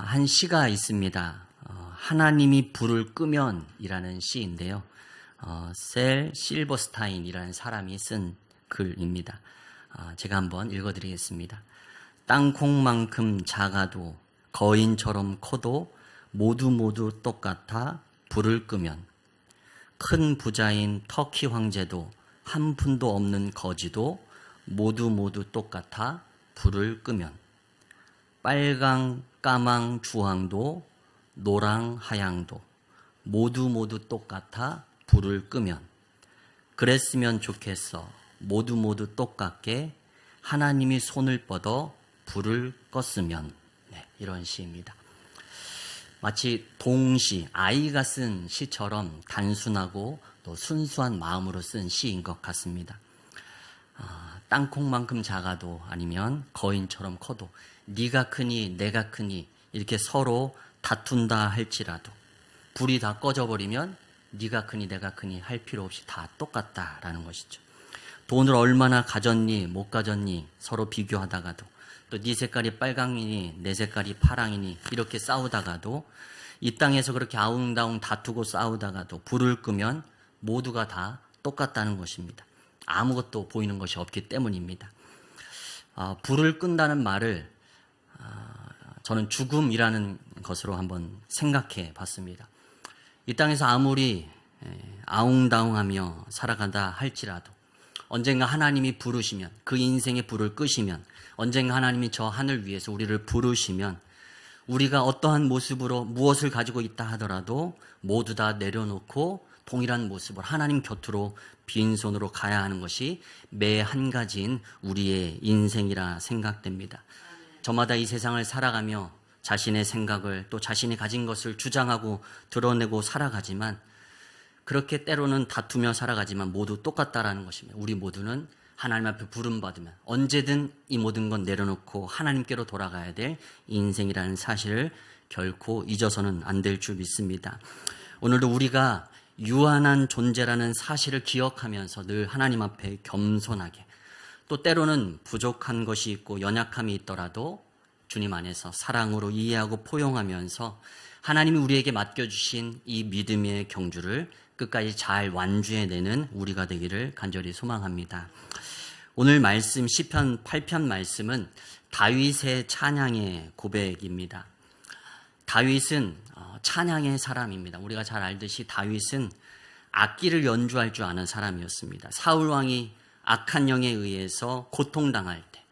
한 시가 있습니다. 하나님이 불을 끄면이라는 시인데요. 셀 실버스타인이라는 사람이 쓴 글입니다. 제가 한번 읽어드리겠습니다. 땅콩만큼 작아도 거인처럼 커도 모두 똑같아 불을 끄면, 큰 부자인 터키 황제도 한 푼도 없는 거지도 모두 똑같아 불을 끄면, 빨강, 까망, 주황도 노랑, 하양도 모두 똑같아 불을 끄면, 그랬으면 좋겠어 모두 똑같게 하나님이 손을 뻗어 불을 껐으면. 이런 시입니다. 마치 동시, 아이가 쓴 시처럼 단순하고 또 순수한 마음으로 쓴 시인 것 같습니다. 땅콩만큼 작아도 아니면 거인처럼 커도 네가 크니 내가 크니 이렇게 서로 다툰다 할지라도 불이 다 꺼져버리면 네가 크니 내가 크니 할 필요 없이 다 똑같다라는 것이죠. 돈을 얼마나 가졌니 못 가졌니 서로 비교하다가도, 또 네 색깔이 빨강이니 내 색깔이 파랑이니 이렇게 싸우다가도, 이 땅에서 그렇게 아웅다웅 다투고 싸우다가도 불을 끄면 모두가 다 똑같다는 것입니다. 아무것도 보이는 것이 없기 때문입니다. 불을 끈다는 말을 저는 죽음이라는 것으로 한번 생각해 봤습니다. 이 땅에서 아무리 아웅다웅하며 살아간다 할지라도 언젠가 하나님이 부르시면, 그 인생의 불을 끄시면, 언젠가 하나님이 저 하늘 위에서 우리를 부르시면 우리가 어떠한 모습으로 무엇을 가지고 있다 하더라도 모두 다 내려놓고 동일한 모습으로 하나님 곁으로 빈손으로 가야 하는 것이 매 한 가지인 우리의 인생이라 생각됩니다. 저마다 이 세상을 살아가며 자신의 생각을, 또 자신이 가진 것을 주장하고 드러내고 살아가지만, 그렇게 때로는 다투며 살아가지만 모두 똑같다라는 것입니다. 우리 모두는 하나님 앞에 부름받으면 언제든 이 모든 건 내려놓고 하나님께로 돌아가야 될 인생이라는 사실을 결코 잊어서는 안 될 줄 믿습니다. 오늘도 우리가 유한한 존재라는 사실을 기억하면서 늘 하나님 앞에 겸손하게, 또 때로는 부족한 것이 있고 연약함이 있더라도 주님 안에서 사랑으로 이해하고 포용하면서 하나님이 우리에게 맡겨주신 이 믿음의 경주를 끝까지 잘 완주해내는 우리가 되기를 간절히 소망합니다. 오늘 말씀 시편 8편 말씀은 다윗의 찬양의 고백입니다. 다윗은 찬양의 사람입니다. 우리가 잘 알듯이 다윗은 악기를 연주할 줄 아는 사람이었습니다. 사울 왕이 악한 영에 의해서 고통당할 때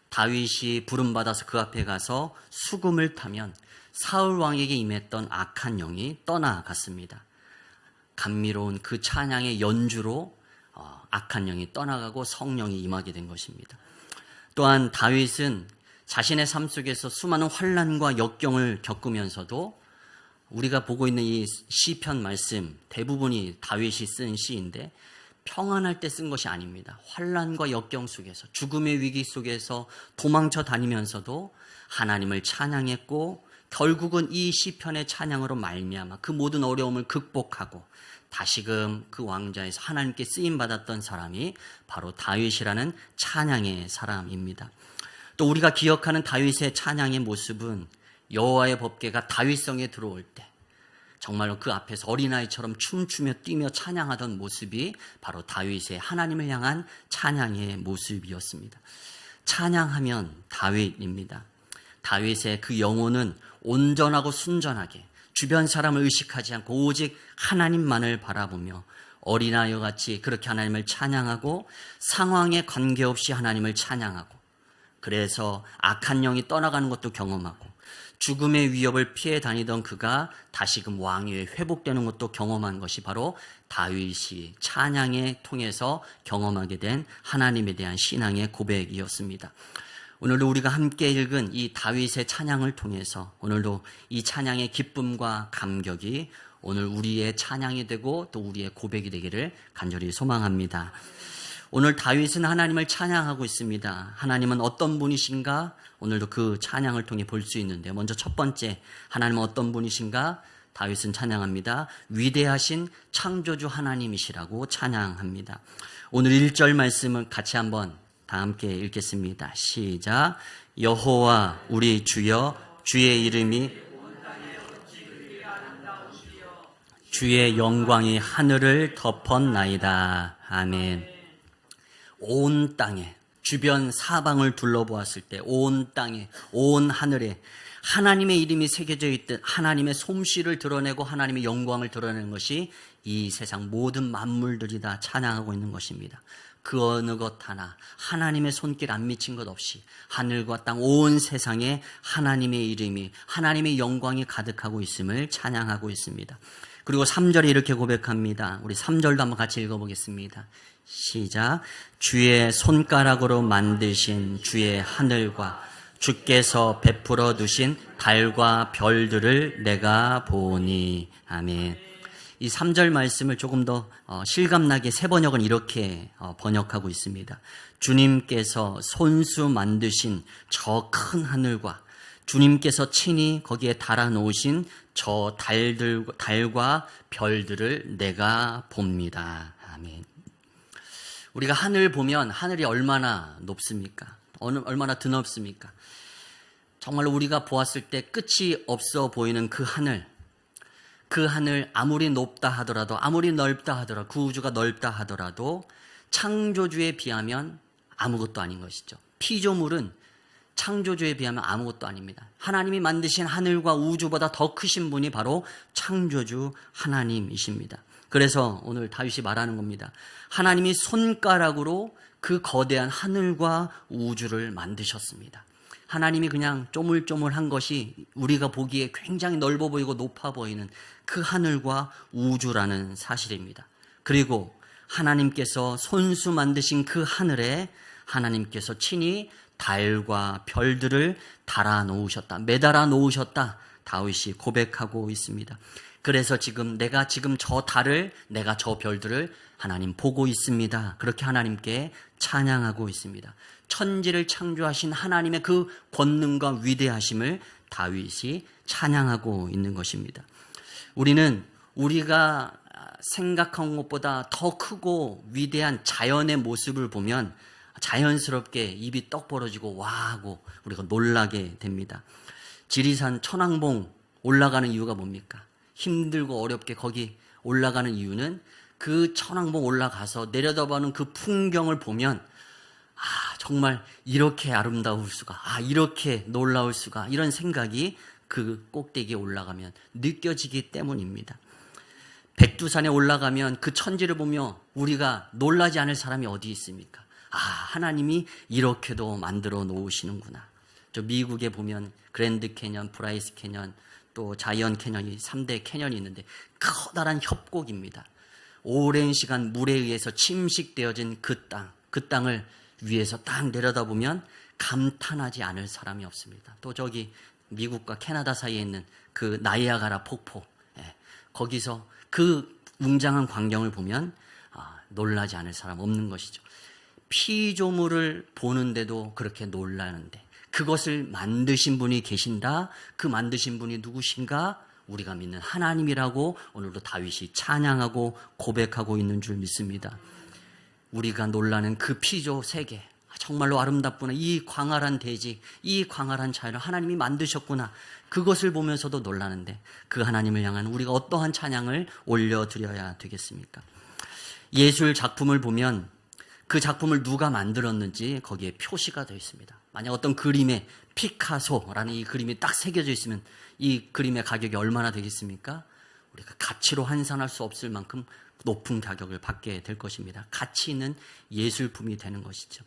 다윗이 부름받아서 그 앞에 가서 수금을 타면 사울 왕에게 임했던 악한 영이 떠나갔습니다. 감미로운 그 찬양의 연주로 악한 영이 떠나가고 성령이 임하게 된 것입니다. 또한 다윗은 자신의 삶 속에서 수많은 환난과 역경을 겪으면서도, 우리가 보고 있는 이 시편 말씀 대부분이 다윗이 쓴 시인데 평안할 때 쓴 것이 아닙니다. 환난과 역경 속에서, 죽음의 위기 속에서 도망쳐 다니면서도 하나님을 찬양했고, 결국은 이 시편의 찬양으로 말미암아 그 모든 어려움을 극복하고 다시금 그 왕좌에서 하나님께 쓰임받았던 사람이 바로 다윗이라는 찬양의 사람입니다. 또 우리가 기억하는 다윗의 찬양의 모습은 여호와의 법궤가 다윗성에 들어올 때 정말로 그 앞에서 어린아이처럼 춤추며 뛰며 찬양하던 모습이 바로 다윗의 하나님을 향한 찬양의 모습이었습니다. 찬양하면 다윗입니다. 다윗의 그 영혼은 온전하고 순전하게 주변 사람을 의식하지 않고 오직 하나님만을 바라보며 어린아이와 같이 그렇게 하나님을 찬양하고 상황에 관계없이 하나님을 찬양하고, 그래서 악한 영이 떠나가는 것도 경험하고 죽음의 위협을 피해 다니던 그가 다시금 왕위에 회복되는 것도 경험한 것이 바로 다윗이 찬양에 통해서 경험하게 된 하나님에 대한 신앙의 고백이었습니다. 오늘도 우리가 함께 읽은 이 다윗의 찬양을 통해서 오늘도 이 찬양의 기쁨과 감격이 오늘 우리의 찬양이 되고 또 우리의 고백이 되기를 간절히 소망합니다. 오늘 다윗은 하나님을 찬양하고 있습니다. 하나님은 어떤 분이신가? 오늘도 그 찬양을 통해 볼 수 있는데, 먼저 첫 번째, 하나님은 어떤 분이신가? 다윗은 찬양합니다. 위대하신 창조주 하나님이시라고 찬양합니다. 오늘 1절 말씀을 같이 한번 다 함께 읽겠습니다. 시작. 여호와 우리 주여 주의 이름이 주의 영광이 하늘을 덮었나이다. 아멘. 온 땅에, 주변 사방을 둘러보았을 때 온 땅에, 온 하늘에 하나님의 이름이 새겨져 있듯 하나님의 솜씨를 드러내고 하나님의 영광을 드러내는 것이 이 세상 모든 만물들이 다 찬양하고 있는 것입니다. 그 어느 것 하나 하나님의 손길 안 미친 것 없이 하늘과 땅 온 세상에 하나님의 이름이, 하나님의 영광이 가득하고 있음을 찬양하고 있습니다. 그리고 3절에 이렇게 고백합니다. 우리 3절도 한번 같이 읽어보겠습니다. 시작. 주의 손가락으로 만드신 주의 하늘과 주께서 베풀어 두신 달과 별들을 내가 보니. 아멘. 이 3절 말씀을 조금 더 실감나게 새 번역은 이렇게 번역하고 있습니다. 주님께서 손수 만드신 저 큰 하늘과 주님께서 친히 거기에 달아놓으신 저 달과 별들을 내가 봅니다. 아멘. 우리가 하늘 보면 하늘이 얼마나 높습니까? 얼마나 드넓습니까? 정말로 우리가 보았을 때 끝이 없어 보이는 그 하늘 아무리 높다 하더라도, 아무리 넓다 하더라도, 그 우주가 넓다 하더라도 창조주에 비하면 아무것도 아닌 것이죠. 피조물은 창조주에 비하면 아무것도 아닙니다. 하나님이 만드신 하늘과 우주보다 더 크신 분이 바로 창조주 하나님이십니다. 그래서 오늘 다윗이 말하는 겁니다. 하나님이 손가락으로 그 거대한 하늘과 우주를 만드셨습니다. 하나님이 그냥 쪼물쪼물한 것이 우리가 보기에 굉장히 넓어 보이고 높아 보이는 그 하늘과 우주라는 사실입니다. 그리고 하나님께서 손수 만드신 그 하늘에 하나님께서 친히 달과 별들을 달아 놓으셨다, 매달아 놓으셨다, 다윗이 고백하고 있습니다. 그래서 내가 지금 저 달을, 내가 저 별들을 하나님 보고 있습니다. 그렇게 하나님께 찬양하고 있습니다. 천지를 창조하신 하나님의 그 권능과 위대하심을 다윗이 찬양하고 있는 것입니다. 우리는 우리가 생각한 것보다 더 크고 위대한 자연의 모습을 보면 자연스럽게 입이 떡 벌어지고 와 하고 우리가 놀라게 됩니다. 지리산 천왕봉 올라가는 이유가 뭡니까? 힘들고 어렵게 거기 올라가는 이유는 그 천왕봉 올라가서 내려다보는 그 풍경을 보면 정말 이렇게 아름다울 수가, 이렇게 놀라울 수가, 이런 생각이 그 꼭대기에 올라가면 느껴지기 때문입니다. 백두산에 올라가면 그 천지를 보며 우리가 놀라지 않을 사람이 어디 있습니까? 하나님이 이렇게도 만들어 놓으시는구나. 저 미국에 보면 그랜드 캐년, 브라이스 캐년, 또 자이언트 캐년이 3대 캐년이 있는데 커다란 협곡입니다. 오랜 시간 물에 의해서 침식되어진 그 땅을 위에서 딱 내려다보면 감탄하지 않을 사람이 없습니다. 또 저기 미국과 캐나다 사이에 있는 그 나이아가라 폭포, 거기서 그 웅장한 광경을 보면 놀라지 않을 사람 없는 것이죠. 피조물을 보는데도 그렇게 놀라는데 그것을 만드신 분이 계신다. 그 만드신 분이 누구신가? 우리가 믿는 하나님이라고 오늘도 다윗이 찬양하고 고백하고 있는 줄 믿습니다. 우리가 놀라는 그 피조 세계, 정말로 아름답구나. 이 광활한 대지, 이 광활한 자연을 하나님이 만드셨구나. 그것을 보면서도 놀라는데 그 하나님을 향한 우리가 어떠한 찬양을 올려드려야 되겠습니까? 예술 작품을 보면 그 작품을 누가 만들었는지 거기에 표시가 되어 있습니다. 만약 어떤 그림에 피카소라는 이 그림이 딱 새겨져 있으면 이 그림의 가격이 얼마나 되겠습니까? 우리가 가치로 환산할 수 없을 만큼 높은 가격을 받게 될 것입니다. 가치 있는 예술품이 되는 것이죠.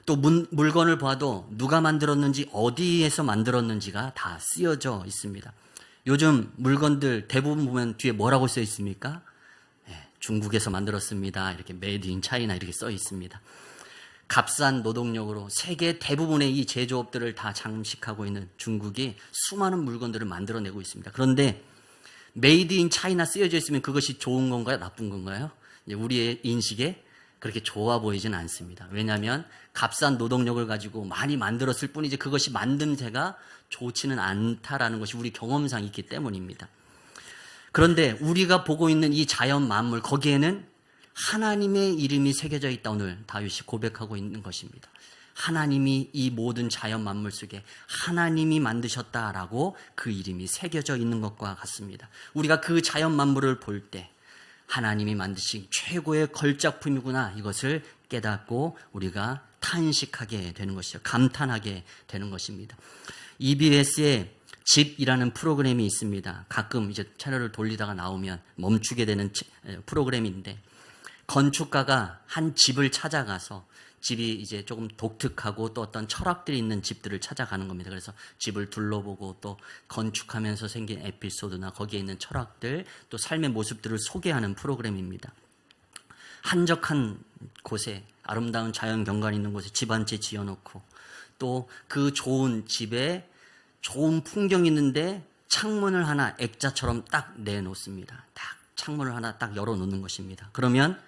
또 물건을 봐도 누가 만들었는지 어디에서 만들었는지가 다 쓰여져 있습니다. 요즘 물건들 대부분 보면 뒤에 뭐라고 써 있습니까? 중국에서 만들었습니다. 이렇게 메이드 인 차이나 이렇게 써 있습니다. 값싼 노동력으로 세계 대부분의 이 제조업들을 다 장식하고 있는 중국이 수많은 물건들을 만들어내고 있습니다. 그런데 메이드 인 차이나 쓰여져 있으면 그것이 좋은 건가요? 나쁜 건가요? 우리의 인식에 그렇게 좋아 보이진 않습니다. 왜냐하면 값싼 노동력을 가지고 많이 만들었을 뿐이지 그것이 만든 새가 좋지는 않다라는 것이 우리 경험상 있기 때문입니다. 그런데 우리가 보고 있는 이 자연 만물, 거기에는 하나님의 이름이 새겨져 있다. 오늘 다윗이 고백하고 있는 것입니다. 하나님이 이 모든 자연 만물 속에 하나님이 만드셨다라고 그 이름이 새겨져 있는 것과 같습니다. 우리가 그 자연 만물을 볼 때 하나님이 만드신 최고의 걸작품이구나, 이것을 깨닫고 우리가 탄식하게 되는 것이죠. 감탄하게 되는 것입니다. EBS의 집이라는 프로그램이 있습니다. 가끔 이제 채널을 돌리다가 나오면 멈추게 되는 프로그램인데, 건축가가 한 집을 찾아가서, 집이 이제 조금 독특하고 또 어떤 철학들이 있는 집들을 찾아가는 겁니다. 그래서 집을 둘러보고 또 건축하면서 생긴 에피소드나 거기에 있는 철학들, 또 삶의 모습들을 소개하는 프로그램입니다. 한적한 곳에, 아름다운 자연 경관이 있는 곳에 집 한 채 지어놓고, 또 그 좋은 집에 좋은 풍경이 있는데 창문을 하나 액자처럼 딱 내놓습니다. 딱 창문을 하나 딱 열어놓는 것입니다. 그러면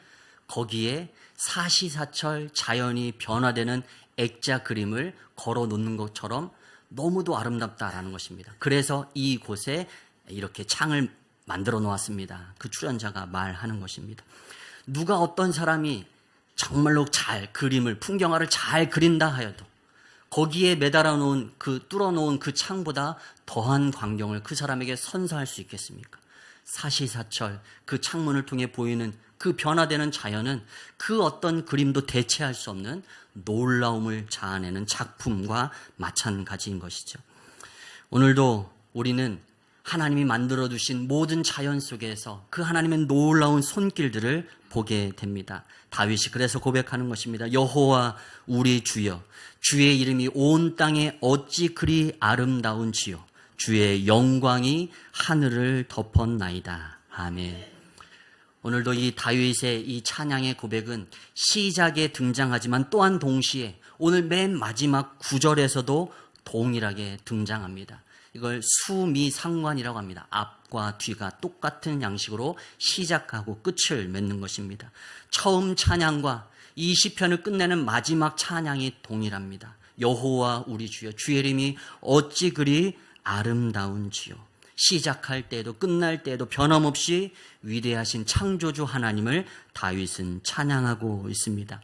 거기에 사시사철 자연이 변화되는 액자 그림을 걸어놓는 것처럼 너무도 아름답다라는 것입니다. 그래서 이곳에 이렇게 창을 만들어 놓았습니다. 그 출연자가 말하는 것입니다. 누가 어떤 사람이 정말로 잘 그림을, 풍경화를 잘 그린다 하여도 거기에 매달아 놓은 뚫어 놓은 그 창보다 더한 광경을 그 사람에게 선사할 수 있겠습니까? 사시사철 그 창문을 통해 보이는 그 변화되는 자연은 그 어떤 그림도 대체할 수 없는 놀라움을 자아내는 작품과 마찬가지인 것이죠. 오늘도 우리는 하나님이 만들어 두신 모든 자연 속에서 그 하나님의 놀라운 손길들을 보게 됩니다. 다윗이 그래서 고백하는 것입니다. 여호와 우리 주여, 주의 이름이 온 땅에 어찌 그리 아름다운지요, 주의 영광이 하늘을 덮었나이다. 아멘. 오늘도 이 다윗의 이 찬양의 고백은 시작에 등장하지만 또한 동시에 오늘 맨 마지막 구절에서도 동일하게 등장합니다. 이걸 수미상관이라고 합니다. 앞과 뒤가 똑같은 양식으로 시작하고 끝을 맺는 것입니다. 처음 찬양과 이 시편을 끝내는 마지막 찬양이 동일합니다. 여호와 우리 주여, 주의 이름이 어찌 그리 아름다운지요. 시작할 때에도 끝날 때에도 변함없이 위대하신 창조주 하나님을 다윗은 찬양하고 있습니다.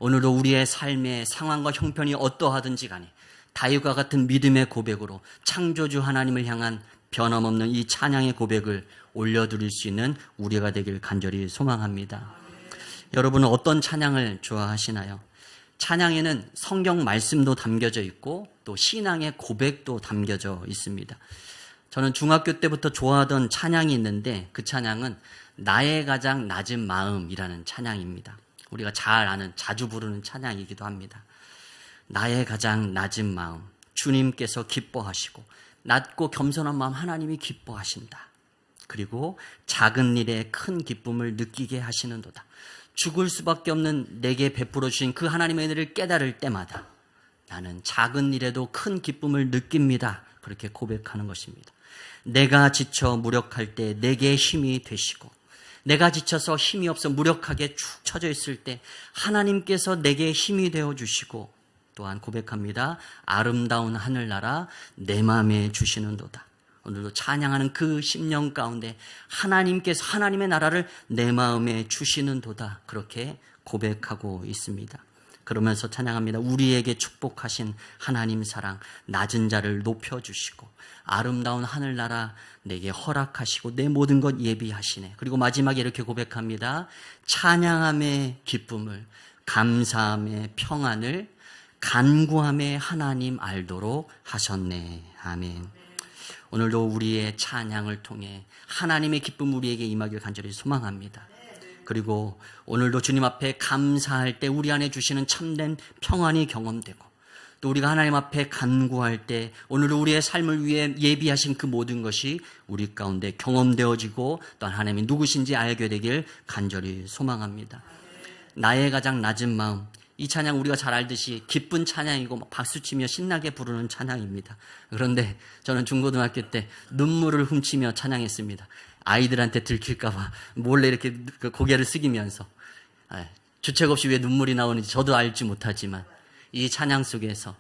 오늘도 우리의 삶의 상황과 형편이 어떠하든지 간에 다윗과 같은 믿음의 고백으로 창조주 하나님을 향한 변함없는 이 찬양의 고백을 올려드릴 수 있는 우리가 되길 간절히 소망합니다. 여러분은 어떤 찬양을 좋아하시나요? 찬양에는 성경 말씀도 담겨져 있고 또 신앙의 고백도 담겨져 있습니다. 저는 중학교 때부터 좋아하던 찬양이 있는데 그 찬양은 나의 가장 낮은 마음이라는 찬양입니다. 우리가 잘 아는, 자주 부르는 찬양이기도 합니다. 나의 가장 낮은 마음, 주님께서 기뻐하시고 낮고 겸손한 마음 하나님이 기뻐하신다. 그리고 작은 일에 큰 기쁨을 느끼게 하시는도다. 죽을 수밖에 없는 내게 베풀어 주신 그 하나님의 은혜를 깨달을 때마다 나는 작은 일에도 큰 기쁨을 느낍니다. 그렇게 고백하는 것입니다. 내가 지쳐 무력할 때 내게 힘이 되시고, 내가 지쳐서 힘이 없어 무력하게 축 처져 있을 때 하나님께서 내게 힘이 되어주시고, 또한 고백합니다. 아름다운 하늘나라 내 마음에 주시는도다. 오늘도 찬양하는 그 심령 가운데 하나님께서 하나님의 나라를 내 마음에 주시는도다. 그렇게 고백하고 있습니다. 그러면서 찬양합니다. 우리에게 축복하신 하나님 사랑, 낮은 자를 높여주시고 아름다운 하늘나라 내게 허락하시고 내 모든 것 예비하시네. 그리고 마지막에 이렇게 고백합니다. 찬양함의 기쁨을, 감사함의 평안을, 간구함의 하나님 알도록 하셨네. 아멘. 오늘도 우리의 찬양을 통해 하나님의 기쁨 우리에게 임하길 간절히 소망합니다. 그리고 오늘도 주님 앞에 감사할 때 우리 안에 주시는 참된 평안이 경험되고, 또 우리가 하나님 앞에 간구할 때 오늘도 우리의 삶을 위해 예비하신 그 모든 것이 우리 가운데 경험되어지고 또 하나님이 누구신지 알게 되길 간절히 소망합니다. 나의 가장 낮은 마음, 이 찬양 우리가 잘 알듯이 기쁜 찬양이고 막 박수치며 신나게 부르는 찬양입니다. 그런데 저는 중고등학교 때 눈물을 훔치며 찬양했습니다. 아이들한테 들킬까 봐 몰래 이렇게 고개를 숙이면서, 주책 없이 왜 눈물이 나오는지 저도 알지 못하지만 이 찬양 속에서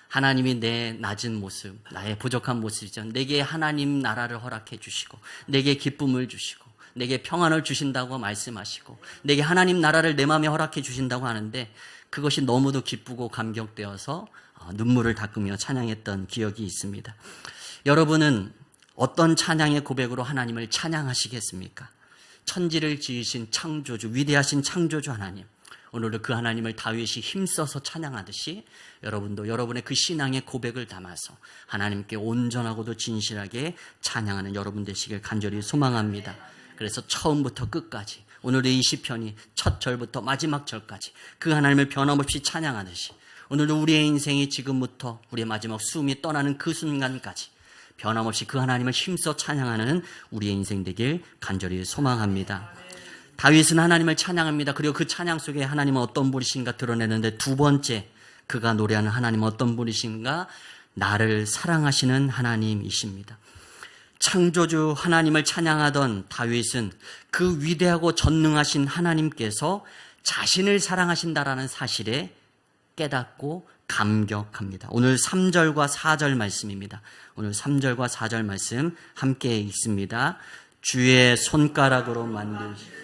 하나님이 내 낮은 모습, 나의 부족한 모습이죠. 내게 하나님 나라를 허락해 주시고 내게 기쁨을 주시고 내게 평안을 주신다고 말씀하시고 내게 하나님 나라를 내 마음에 허락해 주신다고 하는데, 그것이 너무도 기쁘고 감격되어서 눈물을 닦으며 찬양했던 기억이 있습니다. 여러분은 어떤 찬양의 고백으로 하나님을 찬양하시겠습니까? 천지를 지으신 창조주, 위대하신 창조주 하나님, 오늘도 그 하나님을 다윗이 힘써서 찬양하듯이 여러분도 여러분의 그 신앙의 고백을 담아서 하나님께 온전하고도 진실하게 찬양하는 여러분 되시길 간절히 소망합니다. 그래서 처음부터 끝까지 오늘의 이 시편이 첫 절부터 마지막 절까지 그 하나님을 변함없이 찬양하듯이 오늘도 우리의 인생이 지금부터 우리의 마지막 숨이 떠나는 그 순간까지 변함없이 그 하나님을 힘써 찬양하는 우리의 인생 되길 간절히 소망합니다. 다윗은 하나님을 찬양합니다. 그리고 그 찬양 속에 하나님은 어떤 분이신가 드러내는데 두 번째 그가 노래하는 하나님은 어떤 분이신가? 나를 사랑하시는 하나님이십니다. 창조주 하나님을 찬양하던 다윗은 그 위대하고 전능하신 하나님께서 자신을 사랑하신다라는 사실에 깨닫고 감격합니다. 오늘 3절과 4절 말씀입니다. 오늘 3절과 4절 말씀 함께 읽습니다. 주의 손가락으로 만드신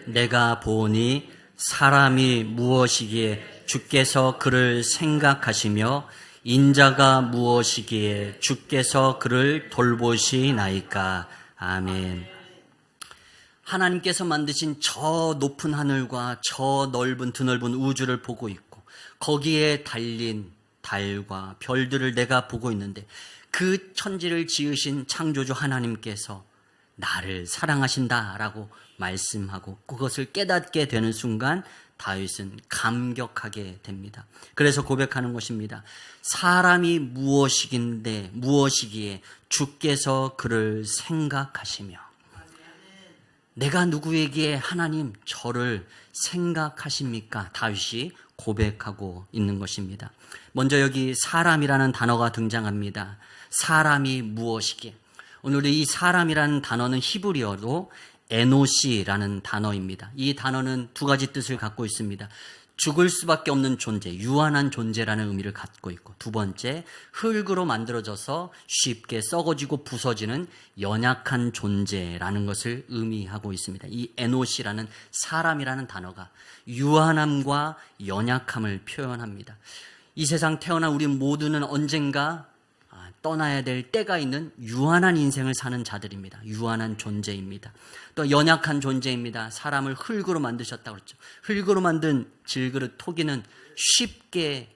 내가 보니 사람이 무엇이기에 주께서 그를 생각하시며 인자가 무엇이기에 주께서 그를 돌보시나이까. 아멘. 하나님께서 만드신 저 높은 하늘과 저 넓은 드넓은 우주를 보고 있고 거기에 달린 달과 별들을 내가 보고 있는데 그 천지를 지으신 창조주 하나님께서 나를 사랑하신다라고 말씀하고 그것을 깨닫게 되는 순간 다윗은 감격하게 됩니다. 그래서 고백하는 것입니다. 사람이 무엇이기에 주께서 그를 생각하시며 내가 누구에게 하나님 저를 생각하십니까? 다윗이 고백하고 있는 것입니다. 먼저 여기 사람이라는 단어가 등장합니다. 사람이 무엇이기에. 오늘 이 사람이라는 단어는 히브리어로 에노시라는 단어입니다. 이 단어는 두 가지 뜻을 갖고 있습니다. 죽을 수밖에 없는 존재, 유한한 존재라는 의미를 갖고 있고 두 번째, 흙으로 만들어져서 쉽게 썩어지고 부서지는 연약한 존재라는 것을 의미하고 있습니다. 이 에노시라는 사람이라는 단어가 유한함과 연약함을 표현합니다. 이 세상 태어난 우리 모두는 언젠가 떠나야 될 때가 있는 유한한 인생을 사는 자들입니다. 유한한 존재입니다. 또 연약한 존재입니다. 사람을 흙으로 만드셨다고 그랬죠. 흙으로 만든 질그릇 토기는 쉽게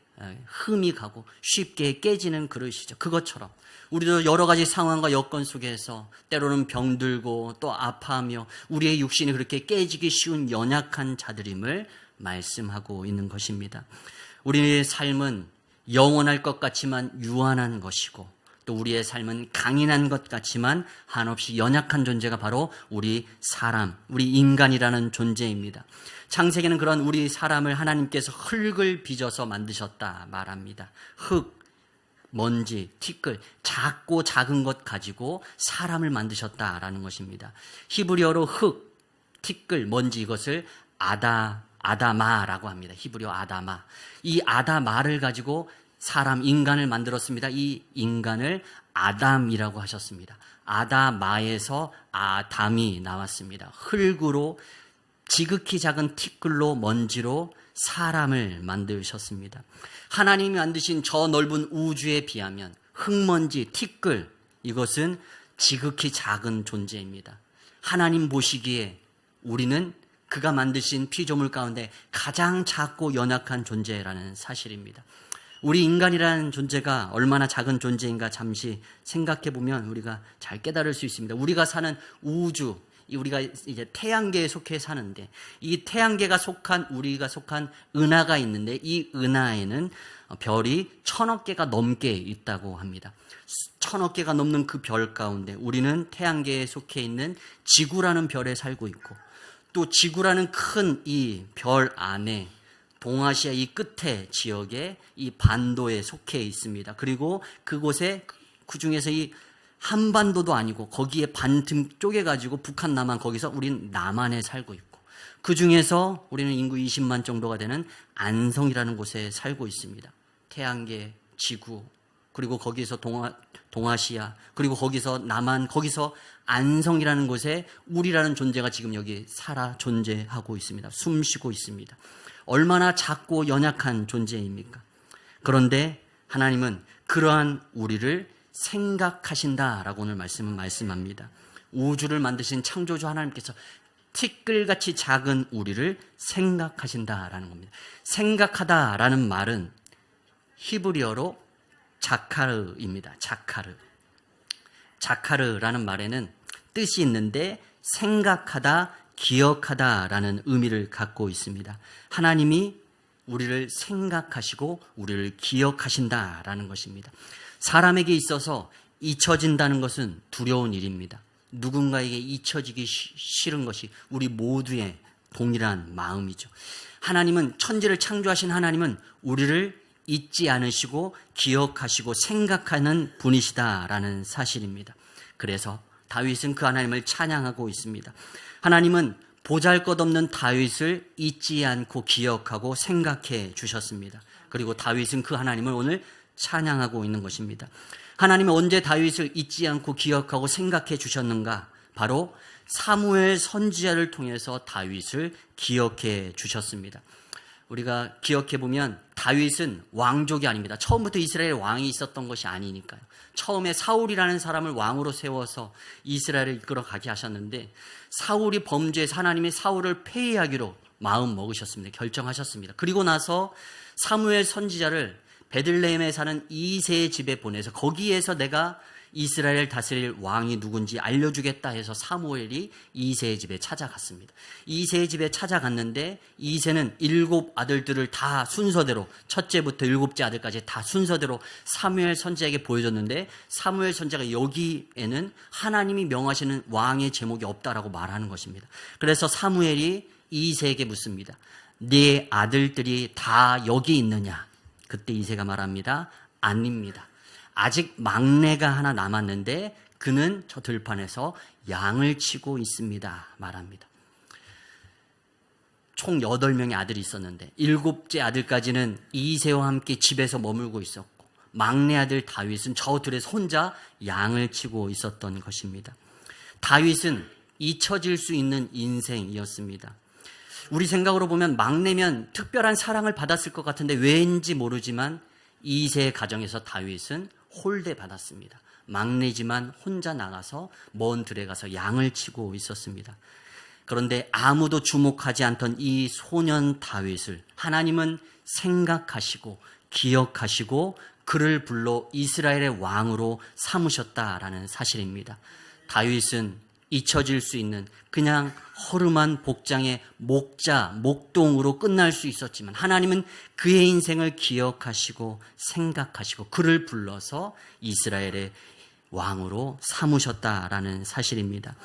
흠이 가고 쉽게 깨지는 그릇이죠. 그것처럼 우리도 여러 가지 상황과 여건 속에서 때로는 병들고 또 아파하며 우리의 육신이 그렇게 깨지기 쉬운 연약한 자들임을 말씀하고 있는 것입니다. 우리의 삶은 영원할 것 같지만 유한한 것이고 또 우리의 삶은 강인한 것 같지만 한없이 연약한 존재가 바로 우리 사람, 우리 인간이라는 존재입니다. 창세기는 그런 우리 사람을 하나님께서 흙을 빚어서 만드셨다 말합니다. 흙, 먼지, 티끌, 작고 작은 것 가지고 사람을 만드셨다라는 것입니다. 히브리어로 흙, 티끌, 먼지 이것을 아다마라고 합니다. 히브리어 아다마. 이 아다마를 가지고 사람, 인간을 만들었습니다. 이 인간을 아담이라고 하셨습니다. 아다마에서 아담이 나왔습니다. 흙으로 지극히 작은 티끌로 먼지로 사람을 만드셨습니다. 하나님이 만드신 저 넓은 우주에 비하면 흙먼지, 티끌 이것은 지극히 작은 존재입니다. 하나님 보시기에 우리는 그가 만드신 피조물 가운데 가장 작고 연약한 존재라는 사실입니다. 우리 인간이라는 존재가 얼마나 작은 존재인가 잠시 생각해 보면 우리가 잘 깨달을 수 있습니다. 우리가 사는 우주, 우리가 이제 태양계에 속해 사는데 이 태양계가 우리가 속한 은하가 있는데 이 은하에는 별이 1000억 개가 넘게 있다고 합니다. 1000억 개가 넘는 그 별 가운데 우리는 태양계에 속해 있는 지구라는 별에 살고 있고 또 지구라는 큰 이 별 안에 동아시아 이 끝에 지역에 이 반도에 속해 있습니다. 그리고 그곳에 그 중에서 이 한반도도 아니고 거기에 반틈 쪼개가지고 북한, 남한 거기서 우린 남한에 살고 있고 그 중에서 우리는 인구 20만 정도가 되는 안성이라는 곳에 살고 있습니다. 태양계, 지구, 그리고 거기서 동아시아, 그리고 거기서 남한, 거기서 안성이라는 곳에 우리라는 존재가 지금 여기 살아 존재하고 있습니다. 숨쉬고 있습니다. 얼마나 작고 연약한 존재입니까? 그런데 하나님은 그러한 우리를 생각하신다라고 오늘 말씀은 말씀합니다. 우주를 만드신 창조주 하나님께서 티끌같이 작은 우리를 생각하신다라는 겁니다. 생각하다라는 말은 히브리어로 자카르입니다. 자카르. 자카르라는 말에는 뜻이 있는데 생각하다, 기억하다라는 의미를 갖고 있습니다. 하나님이 우리를 생각하시고 우리를 기억하신다라는 것입니다. 사람에게 있어서 잊혀진다는 것은 두려운 일입니다. 누군가에게 잊혀지기 싫은 것이 우리 모두의 동일한 마음이죠. 하나님은, 천지를 창조하신 하나님은 우리를 잊지 않으시고 기억하시고 생각하는 분이시다라는 사실입니다. 그래서 다윗은 그 하나님을 찬양하고 있습니다. 하나님은 보잘것없는 다윗을 잊지 않고 기억하고 생각해 주셨습니다. 그리고 다윗은 그 하나님을 오늘 찬양하고 있는 것입니다. 하나님은 언제 다윗을 잊지 않고 기억하고 생각해 주셨는가? 바로 사무엘 선지자를 통해서 다윗을 기억해 주셨습니다. 우리가 기억해 보면 다윗은 왕족이 아닙니다. 처음부터 이스라엘 왕이 있었던 것이 아니니까요. 처음에 사울이라는 사람을 왕으로 세워서 이스라엘을 이끌어 가게 하셨는데, 사울이 범죄해서 하나님이 사울을 폐위하기로 마음 먹으셨습니다. 결정하셨습니다. 그리고 나서 사무엘 선지자를 베들레헴에 사는 이새의 집에 보내서 거기에서 내가 이스라엘 다스릴 왕이 누군지 알려주겠다 해서 사무엘이 이새의 집에 찾아갔습니다. 이새의 집에 찾아갔는데 이새는 7 아들들을 다 순서대로, 첫째부터 7째 아들까지 다 순서대로 사무엘 선지자에게 보여줬는데, 사무엘 선지자가 여기에는 하나님이 명하시는 왕의 제목이 없다라고 말하는 것입니다. 그래서 사무엘이 이새에게 묻습니다. 네 아들들이 다 여기 있느냐? 그때 이새가 말합니다. 아닙니다. 아직 막내가 하나 남았는데 그는 저 들판에서 양을 치고 있습니다. 말합니다. 총 8명의 아들이 있었는데 7째 아들까지는 이새와 함께 집에서 머물고 있었고, 막내 아들 다윗은 저 들에서 혼자 양을 치고 있었던 것입니다. 다윗은 잊혀질 수 있는 인생이었습니다. 우리 생각으로 보면 막내면 특별한 사랑을 받았을 것 같은데 왠지 모르지만 이새의 가정에서 다윗은 홀대받았습니다. 막내지만 혼자 나가서 먼 들에 가서 양을 치고 있었습니다. 그런데 아무도 주목하지 않던 이 소년 다윗을 하나님은 생각하시고 기억하시고 그를 불러 이스라엘의 왕으로 삼으셨다라는 사실입니다. 다윗은 잊혀질 수 있는 그냥 허름한 복장의 목동으로 끝날 수 있었지만, 하나님은 그의 인생을 기억하시고 생각하시고 그를 불러서 이스라엘의 왕으로 삼으셨다라는 사실입니다.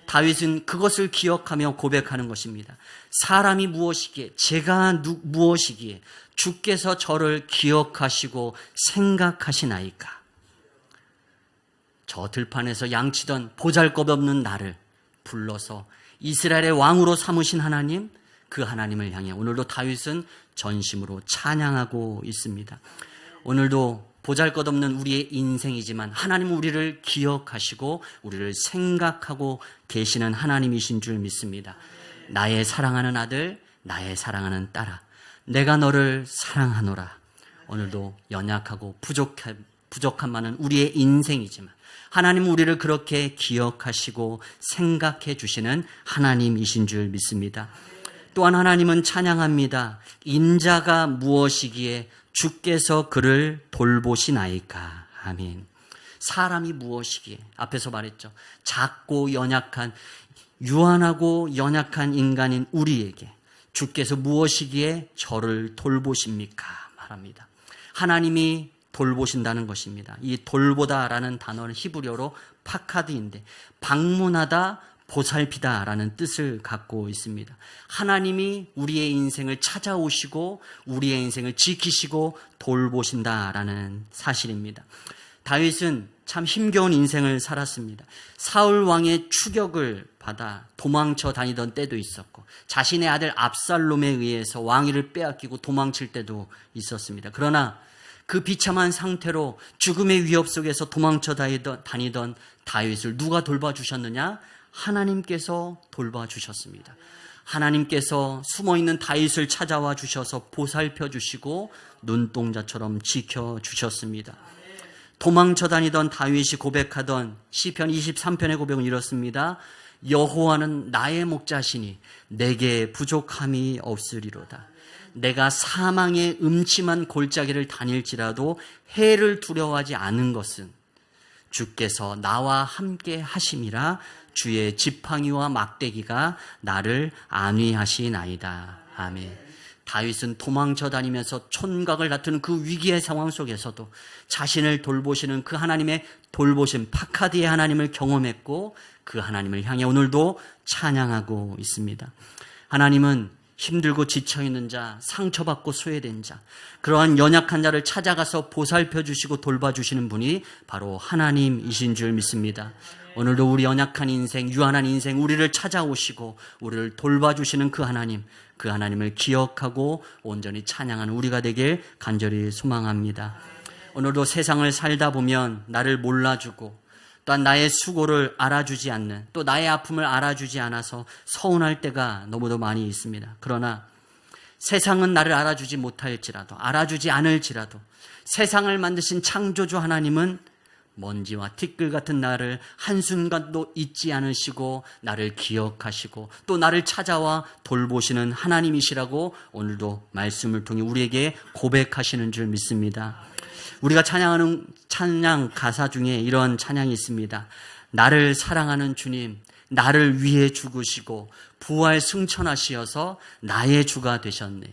다윗은 그것을 기억하며 고백하는 것입니다. 사람이 무엇이기에, 제가 무엇이기에 주께서 저를 기억하시고 생각하시나이까? 저 들판에서 양치던 보잘것없는 나를 불러서 이스라엘의 왕으로 삼으신 하나님, 그 하나님을 향해 오늘도 다윗은 전심으로 찬양하고 있습니다. 오늘도 보잘것없는 우리의 인생이지만 하나님은 우리를 기억하시고 우리를 생각하고 계시는 하나님이신 줄 믿습니다. 나의 사랑하는 아들, 나의 사랑하는 딸아, 내가 너를 사랑하노라. 오늘도 연약하고 부족한 많은 우리의 인생이지만 하나님은 우리를 그렇게 기억하시고 생각해 주시는 하나님이신 줄 믿습니다. 또한 하나님은 찬양합니다. 인자가 무엇이기에 주께서 그를 돌보시나이까. 아멘. 사람이 무엇이기에, 앞에서 말했죠. 작고 연약한, 유한하고 연약한 인간인 우리에게 주께서 무엇이기에 저를 돌보십니까? 말합니다. 하나님이 돌보신다는 것입니다. 이 돌보다라는 단어는 히브리어로 파카드인데 방문하다, 보살피다라는 뜻을 갖고 있습니다. 하나님이 우리의 인생을 찾아오시고 우리의 인생을 지키시고 돌보신다라는 사실입니다. 다윗은 참 힘겨운 인생을 살았습니다. 사울 왕의 추격을 받아 도망쳐 다니던 때도 있었고, 자신의 아들 압살롬에 의해서 왕위를 빼앗기고 도망칠 때도 있었습니다. 그러나 그 비참한 상태로 죽음의 위협 속에서 도망쳐 다니던 다윗을 누가 돌봐주셨느냐? 하나님께서 돌봐주셨습니다. 하나님께서 숨어있는 다윗을 찾아와 주셔서 보살펴 주시고 눈동자처럼 지켜주셨습니다. 도망쳐 다니던 다윗이 고백하던 시편 23편의 고백은 이렇습니다. 여호와는 나의 목자시니 내게 부족함이 없으리로다. 내가 사망의 음침한 골짜기를 다닐지라도 해를 두려워하지 않은 것은 주께서 나와 함께 하심이라. 주의 지팡이와 막대기가 나를 안위하시나이다. 아멘. 다윗은 도망쳐 다니면서 촌각을 다투는 그 위기의 상황 속에서도 자신을 돌보시는 그 하나님의 돌보심, 파카디의 하나님을 경험했고 그 하나님을 향해 오늘도 찬양하고 있습니다. 하나님은 힘들고 지쳐있는 자, 상처받고 소외된 자, 그러한 연약한 자를 찾아가서 보살펴 주시고 돌봐주시는 분이 바로 하나님이신 줄 믿습니다. 오늘도 우리 연약한 인생, 유한한 인생, 우리를 찾아오시고 우리를 돌봐주시는 그 하나님을 기억하고 온전히 찬양하는 우리가 되길 간절히 소망합니다. 오늘도 세상을 살다 보면 나를 몰라주고 또한 나의 수고를 알아주지 않는, 또 나의 아픔을 알아주지 않아서 서운할 때가 너무도 많이 있습니다. 그러나 세상은 나를 알아주지 못할지라도, 알아주지 않을지라도 세상을 만드신 창조주 하나님은 먼지와 티끌 같은 나를 한순간도 잊지 않으시고 나를 기억하시고 또 나를 찾아와 돌보시는 하나님이시라고 오늘도 말씀을 통해 우리에게 고백하시는 줄 믿습니다. 우리가 찬양하는 찬양 가사 중에 이런 찬양이 있습니다. 나를 사랑하는 주님, 나를 위해 죽으시고 부활 승천하시어서 나의 주가 되셨네.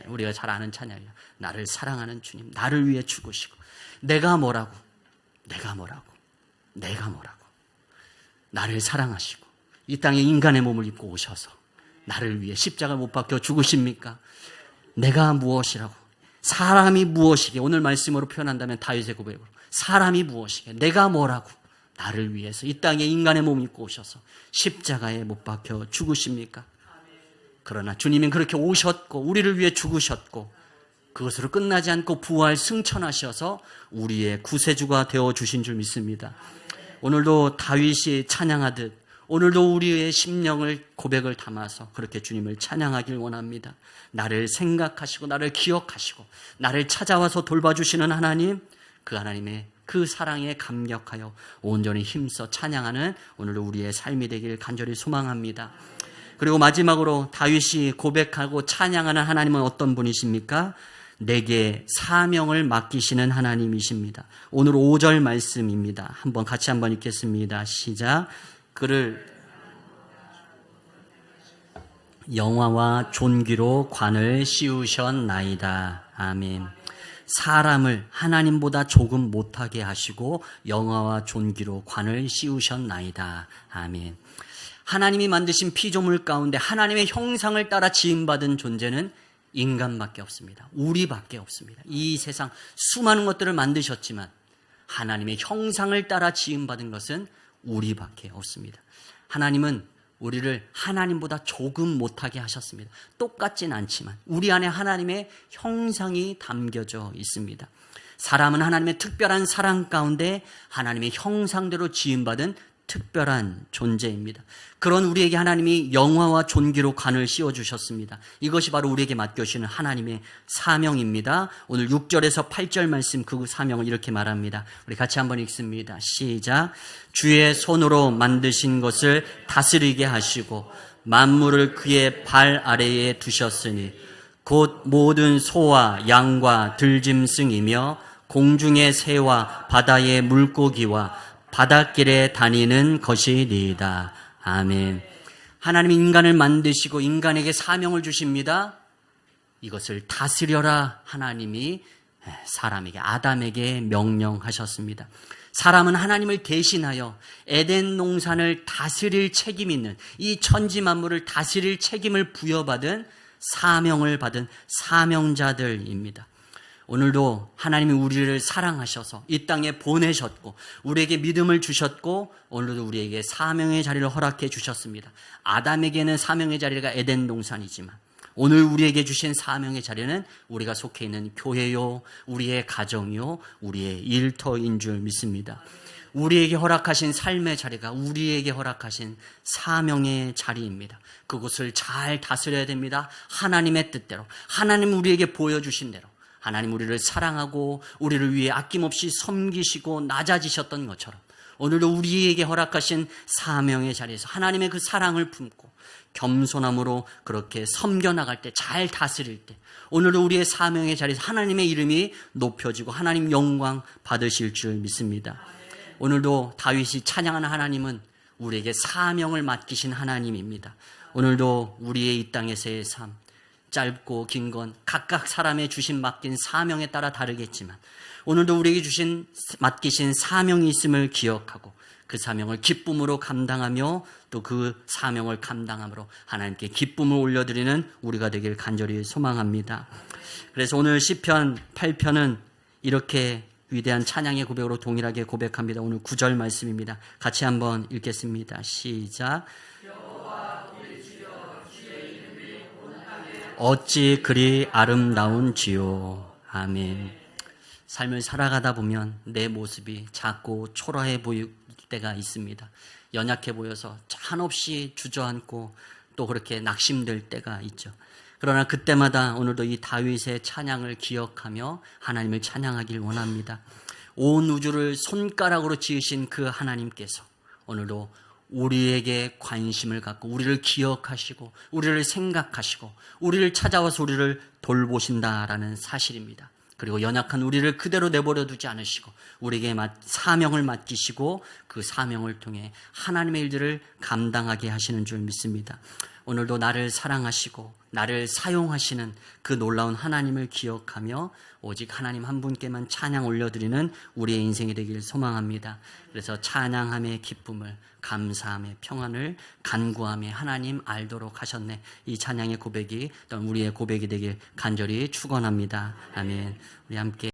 우리가 잘 아는 찬양이에요. 나를 사랑하는 주님, 나를 위해 죽으시고 내가 뭐라고 나를 사랑하시고 이 땅에 인간의 몸을 입고 오셔서 나를 위해 십자가를 못 박혀 죽으십니까? 내가 무엇이라고, 사람이 무엇이게, 오늘 말씀으로 표현한다면 다윗의 고백으로 사람이 무엇이게, 내가 뭐라고 나를 위해서 이 땅에 인간의 몸을 입고 오셔서 십자가에 못 박혀 죽으십니까? 그러나 주님은 그렇게 오셨고 우리를 위해 죽으셨고 그것으로 끝나지 않고 부활 승천하셔서 우리의 구세주가 되어주신 줄 믿습니다. 오늘도 다윗이 찬양하듯 오늘도 우리의 심령을 고백을 담아서 그렇게 주님을 찬양하길 원합니다. 나를 생각하시고 나를 기억하시고 나를 찾아와서 돌봐주시는 하나님, 그 하나님의 그 사랑에 감격하여 온전히 힘써 찬양하는 오늘도 우리의 삶이 되길 간절히 소망합니다. 그리고 마지막으로 다윗이 고백하고 찬양하는 하나님은 어떤 분이십니까? 내게 사명을 맡기시는 하나님이십니다. 오늘 5절 말씀입니다. 같이 한번 읽겠습니다. 시작. 그를 영화와 존귀로 관을 씌우셨나이다. 아멘. 사람을 하나님보다 조금 못하게 하시고 영화와 존귀로 관을 씌우셨나이다. 아멘. 하나님이 만드신 피조물 가운데 하나님의 형상을 따라 지음받은 존재는 인간밖에 없습니다. 우리밖에 없습니다. 이 세상 수많은 것들을 만드셨지만 하나님의 형상을 따라 지음받은 것은 우리밖에 없습니다. 하나님은 우리를 하나님보다 조금 못하게 하셨습니다. 똑같진 않지만 우리 안에 하나님의 형상이 담겨져 있습니다. 사람은 하나님의 특별한 사랑 가운데 하나님의 형상대로 지음받은 특별한 존재입니다. 그런 우리에게 하나님이 영화와 존귀로 관을 씌워주셨습니다. 이것이 바로 우리에게 맡겨주시는 하나님의 사명입니다. 오늘 6절에서 8절 말씀 그 사명을 이렇게 말합니다. 우리 같이 한번 읽습니다. 시작. 주의 손으로 만드신 것을 다스리게 하시고 만물을 그의 발 아래에 두셨으니 곧 모든 소와 양과 들짐승이며 공중의 새와 바다의 물고기와 바닷길에 다니는 것이니이다. 아멘. 하나님이 인간을 만드시고 인간에게 사명을 주십니다. 이것을 다스려라 하나님이 사람에게, 아담에게 명령하셨습니다. 사람은 하나님을 대신하여 에덴 농산을 다스릴 책임 있는, 이 천지 만물을 다스릴 책임을 부여받은 사명을 받은 사명자들입니다. 오늘도 하나님이 우리를 사랑하셔서 이 땅에 보내셨고 우리에게 믿음을 주셨고 오늘도 우리에게 사명의 자리를 허락해 주셨습니다. 아담에게는 사명의 자리가 에덴 동산이지만 오늘 우리에게 주신 사명의 자리는 우리가 속해 있는 교회요, 우리의 가정이요, 우리의 일터인 줄 믿습니다. 우리에게 허락하신 삶의 자리가 우리에게 허락하신 사명의 자리입니다. 그곳을 잘 다스려야 됩니다. 하나님의 뜻대로, 하나님 우리에게 보여주신 대로, 하나님 우리를 사랑하고 우리를 위해 아낌없이 섬기시고 낮아지셨던 것처럼 오늘도 우리에게 허락하신 사명의 자리에서 하나님의 그 사랑을 품고 겸손함으로 그렇게 섬겨나갈 때, 잘 다스릴 때 오늘도 우리의 사명의 자리에서 하나님의 이름이 높여지고 하나님 영광 받으실 줄 믿습니다. 오늘도 다윗이 찬양하는 하나님은 우리에게 사명을 맡기신 하나님입니다. 오늘도 우리의 이 땅에서의 삶, 짧고 긴 건 각각 사람의 주신 맡긴 사명에 따라 다르겠지만 오늘도 우리에게 맡기신 사명이 있음을 기억하고 그 사명을 기쁨으로 감당하며 또 그 사명을 감당함으로 하나님께 기쁨을 올려드리는 우리가 되길 간절히 소망합니다. 그래서 오늘 시편 8편은 이렇게 위대한 찬양의 고백으로 동일하게 고백합니다. 오늘 9절 말씀입니다. 같이 한번 읽겠습니다. 시작. 어찌 그리 아름다운지요. 아멘. 삶을 살아가다 보면 내 모습이 작고 초라해 보일 때가 있습니다. 연약해 보여서 한없이 주저앉고 또 그렇게 낙심될 때가 있죠. 그러나 그때마다 오늘도 이 다윗의 찬양을 기억하며 하나님을 찬양하길 원합니다. 온 우주를 손가락으로 지으신 그 하나님께서 오늘도 우리에게 관심을 갖고 우리를 기억하시고 우리를 생각하시고 우리를 찾아와서 우리를 돌보신다라는 사실입니다. 그리고 연약한 우리를 그대로 내버려 두지 않으시고 우리에게 사명을 맡기시고 그 사명을 통해 하나님의 일들을 감당하게 하시는 줄 믿습니다. 오늘도 나를 사랑하시고 나를 사용하시는 그 놀라운 하나님을 기억하며 오직 하나님 한 분께만 찬양 올려드리는 우리의 인생이 되길 소망합니다. 그래서 찬양함의 기쁨을, 감사함의 평안을, 간구함의 하나님 알도록 하셨네. 이 찬양의 고백이 또 우리의 고백이 되길 간절히 축원합니다. 아멘. 우리 함께